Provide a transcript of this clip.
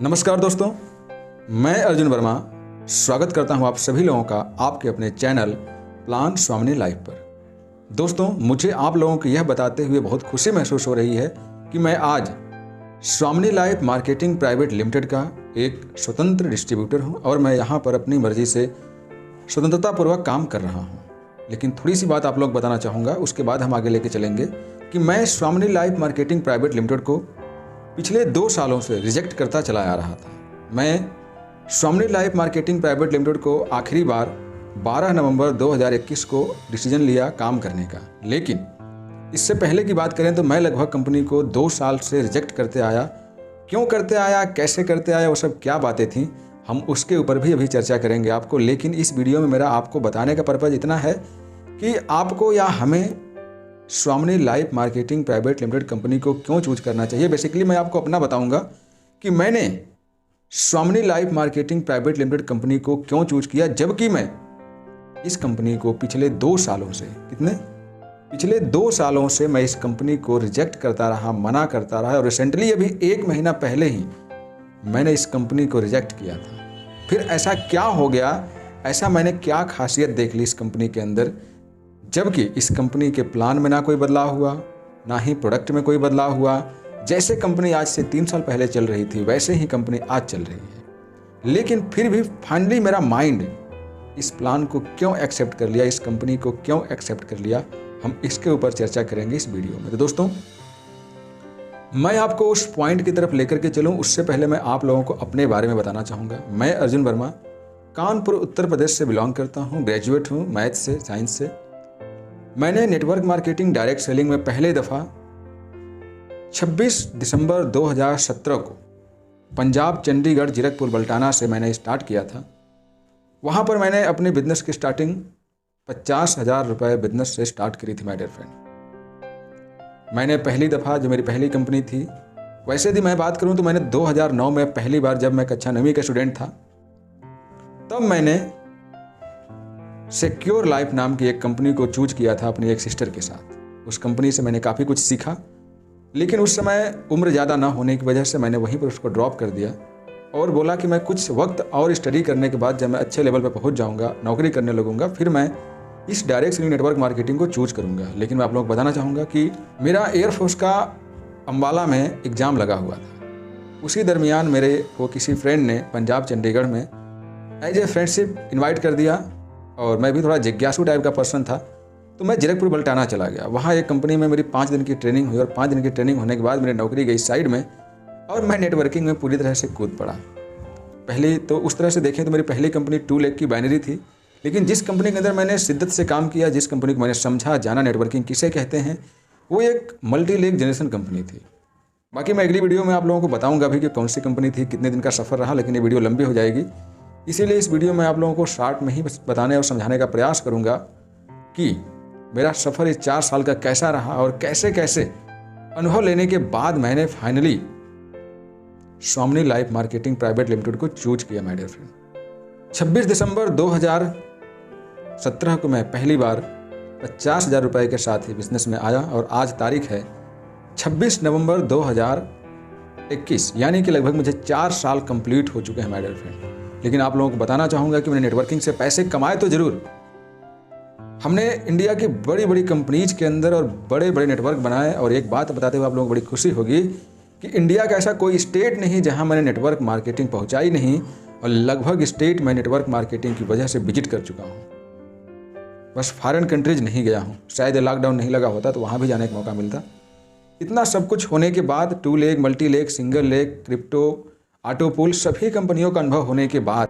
नमस्कार दोस्तों, मैं अर्जुन वर्मा स्वागत करता हूं आप सभी लोगों का आपके अपने चैनल प्लान स्वामिनी लाइफ पर। दोस्तों, मुझे आप लोगों को यह बताते हुए बहुत खुशी महसूस हो रही है कि मैं आज स्वामिनी लाइफ मार्केटिंग प्राइवेट लिमिटेड का एक स्वतंत्र डिस्ट्रीब्यूटर हूं और मैं यहां पर अपनी मर्जी से स्वतंत्रतापूर्वक काम कर रहा हूं। लेकिन थोड़ी सी बात आप लोग बताना चाहूँगा, उसके बाद हम आगे लेके चलेंगे कि मैं स्वामिनी लाइफ मार्केटिंग प्राइवेट लिमिटेड को पिछले 2 सालों से रिजेक्ट करता चला आ रहा था। मैं स्वामिनी लाइफ मार्केटिंग प्राइवेट लिमिटेड को आखिरी बार 12 नवंबर 2021 को डिसीजन लिया काम करने का। लेकिन इससे पहले की बात करें तो मैं लगभग कंपनी को 2 साल से रिजेक्ट करते आया। क्यों करते आया, कैसे करते आया, वो सब क्या बातें थीं, हम उसके ऊपर भी अभी चर्चा करेंगे आपको। लेकिन इस वीडियो में मेरा आपको बताने का पर्पज़ इतना है कि आपको या हमें स्वामिनी life marketing private limited company को क्यों चूज करना चाहिए। बेसिकली मैं आपको अपना बताऊंगा कि मैंने स्वामिनी life marketing private limited company को क्यों चूज किया, जबकि मैं इस कंपनी को पिछले 2 सालों से पिछले 2 सालों से मैं इस कंपनी को रिजेक्ट करता रहा, मना करता रहा। और रिसेंटली अभी 1 महीना पहले ही मैंने इस कंपनी को रिजेक्ट किया था। फिर ऐसा क्या हो गया, ऐसा मैंने क्या खासियत देख ली इस कंपनी के अंदर, जबकि इस कंपनी के प्लान में ना कोई बदलाव हुआ, ना ही प्रोडक्ट में कोई बदलाव हुआ। जैसे कंपनी आज से 3 साल पहले चल रही थी वैसे ही कंपनी आज चल रही है। लेकिन फिर भी फाइनली मेरा माइंड इस प्लान को क्यों एक्सेप्ट कर लिया, इस कंपनी को क्यों एक्सेप्ट कर लिया, हम इसके ऊपर चर्चा करेंगे इस वीडियो में। तो दोस्तों, मैं आपको उस पॉइंट की तरफ लेकर के चलूँ उससे पहले मैं आप लोगों को अपने बारे में बताना चाहूँगा। मैं अर्जुन वर्मा कानपुर उत्तर प्रदेश से बिलोंग करता हूँ, ग्रेजुएट हूँ मैथ से, साइंस से। मैंने नेटवर्क मार्केटिंग डायरेक्ट सेलिंग में पहले दफ़ा 26 दिसंबर 2017 को पंजाब, चंडीगढ़, जीरकपुर, बल्टाना से मैंने स्टार्ट किया था। वहाँ पर मैंने अपने बिजनेस की स्टार्टिंग 50,000 रुपये बिजनेस से स्टार्ट करी थी माय डियर फ्रेंड। मैंने पहली दफ़ा जो मेरी पहली कंपनी थी, वैसे भी मैं बात करूँ तो मैंने 2009 में पहली बार जब मैं कक्षा 9वीं का स्टूडेंट था तब मैंने सिक्योर लाइफ नाम की एक कंपनी को चूज किया था अपनी एक सिस्टर के साथ। उस कंपनी से मैंने काफ़ी कुछ सीखा, लेकिन उस समय उम्र ज़्यादा ना होने की वजह से मैंने वहीं पर उसको ड्रॉप कर दिया और बोला कि मैं कुछ वक्त और स्टडी करने के बाद जब मैं अच्छे लेवल पर पहुंच जाऊंगा, नौकरी करने लगूंगा, फिर मैं इस डायरेक्ट सेलिंग नेटवर्क मार्केटिंग को चूज करूंगा। लेकिन मैं आप लोगों को बताना चाहूँगा कि मेरा एयरफोर्स का अम्बाला में एग्ज़ाम लगा हुआ था। उसी दरमियान मेरे को किसी फ्रेंड ने पंजाब, चंडीगढ़ में एज ए फ्रेंडशिप इन्वाइट कर दिया और मैं भी थोड़ा जिज्ञासु टाइप का पर्सन था, तो मैं जीरकपुर, बल्टाना चला गया। वहाँ एक कंपनी में मेरी 5 दिन की ट्रेनिंग हुई और 5 दिन की ट्रेनिंग होने के बाद मेरी नौकरी गई साइड में और मैं नेटवर्किंग में पूरी तरह से कूद पड़ा। पहली तो उस तरह से देखें तो मेरी पहली कंपनी 2 लाख की बाइनरी थी, लेकिन जिस कंपनी के अंदर मैंने शिद्दत से काम किया, जिस कंपनी को मैंने समझा, जाना नेटवर्किंग किसे कहते हैं, वो एक मल्टी लेग जनरेशन कंपनी थी। बाकी मैं अगली वीडियो में आप लोगों को बताऊँगा भी कि कौन सी कंपनी थी, कितने दिन का सफ़र रहा, लेकिन ये वीडियो लंबी हो जाएगी। इसीलिए इस वीडियो में आप लोगों को शॉर्ट में ही बताने और समझाने का प्रयास करूंगा कि मेरा सफ़र इस 4 साल का कैसा रहा और कैसे कैसे अनुभव लेने के बाद मैंने फाइनली स्वामिनी लाइफ मार्केटिंग प्राइवेट लिमिटेड को चूज किया माय डियर फ्रेंड। 26 दिसंबर 2017 को मैं पहली बार 50,000 रुपये के साथ ही बिजनेस में आया और आज तारीख है 26 नवंबर 2021, यानी कि लगभग मुझे 4 साल कंप्लीट हो चुके हैं माय डियर फ्रेंड। लेकिन आप लोगों को बताना चाहूँगा कि मैंने नेटवर्किंग से पैसे कमाए तो ज़रूर। हमने इंडिया की बड़ी बड़ी कंपनीज के अंदर और बड़े बड़े नेटवर्क बनाए। और एक बात बताते हुए आप लोगों को बड़ी खुशी होगी कि इंडिया का ऐसा कोई स्टेट नहीं जहां मैंने नेटवर्क मार्केटिंग पहुंचाई नहीं, और लगभग स्टेट मैं नेटवर्क मार्केटिंग की वजह से विजिट कर चुका हूँ। बस फॉरेन कंट्रीज नहीं गया हूँ, शायद लॉकडाउन नहीं लगा होता तो वहाँ भी जाने का मौका मिलता। इतना सब कुछ होने के बाद 2 leg, multi leg, single leg, crypto, auto pool, सभी कंपनियों का अनुभव होने के बाद